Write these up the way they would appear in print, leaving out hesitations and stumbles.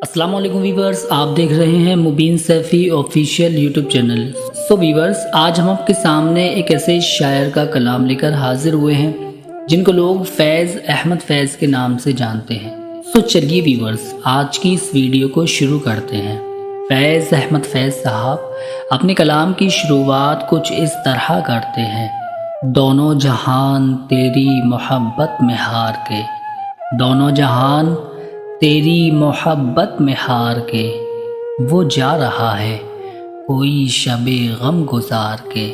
अस्सलाम वालेकुम वीवर्स, आप देख रहे हैं Mubeen Saifi official YouTube channel. So viewers, आज हम आपके सामने एक ऐसे शायर का कलाम लेकर हाजिर हुए हैं जिनको लोग फैज़ अहमद फैज़ के नाम से जानते हैं। सो चलिए वीवर्स, आज की इस वीडियो को शुरू करते हैं। फैज़ अहमद फैज़ साहब अपने कलाम की शुरुआत कुछ इस तरह करते हैं। दोनों जहान तेरी मोहब्बत में हार के, दोनों जहान तेरी मोहब्बत में हार के, वो जा रहा है कोई शबे गम गुजार के।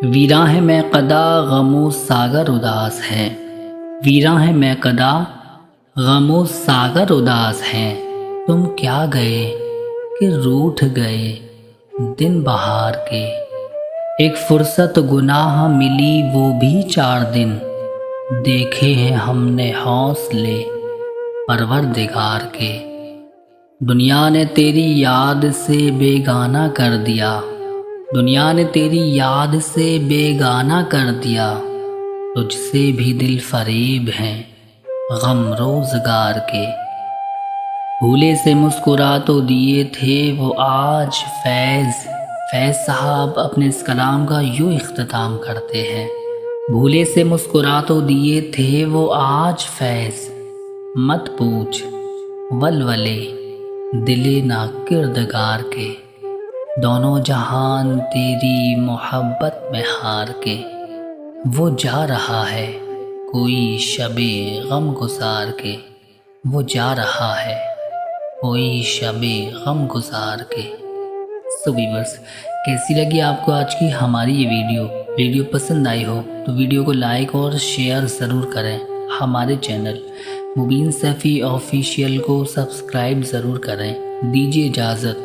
वीरां है मैं कदा गमो सागर उदास है, वीरां है मैं कदा गमो सागर उदास है। तुम क्या गए कि रूठ गए दिन बहार के। एक फुर्सत गुनाह मिली वो भी 4 दिन, देखे हैं हमने हौसले परवरदिगार के। दुनिया ने तेरी याद से बेगाना कर दिया, दुनिया ने तेरी याद से बेगाना कर दिया। तुझसे भी दिल फरेब हैं गम रोजगार के। भूले से मुस्कुरा तो दिए थे वो आज फैज़ साहब अपने इस कलाम का यूँ इख्तिताम करते हैं। भूले से मुस्कुरा तो दिए थे वो आज फैज़, मत पूछ वलवले दिले ना किरदगार के। दोनों जहान तेरी मोहब्बत में हार के, वो जा रहा है कोई शबे गम गुजार के। वो जा रहा है कोई शबे गम गुजार के। सो वीवर्स, कैसी लगी आपको आज की हमारी ये वीडियो पसंद आई हो तो वीडियो को लाइक और शेयर ज़रूर करें। हमारे चैनल मुबीन सैफ़ी ऑफिशियल को सब्सक्राइब ज़रूर करें। दीजिए इजाज़त,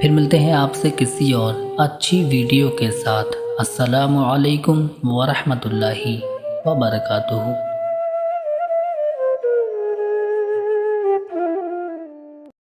फिर मिलते हैं आपसे किसी और अच्छी वीडियो के साथ। अस्सलामु अलैकुम व रहमतुल्लाहि व बरकातुहू।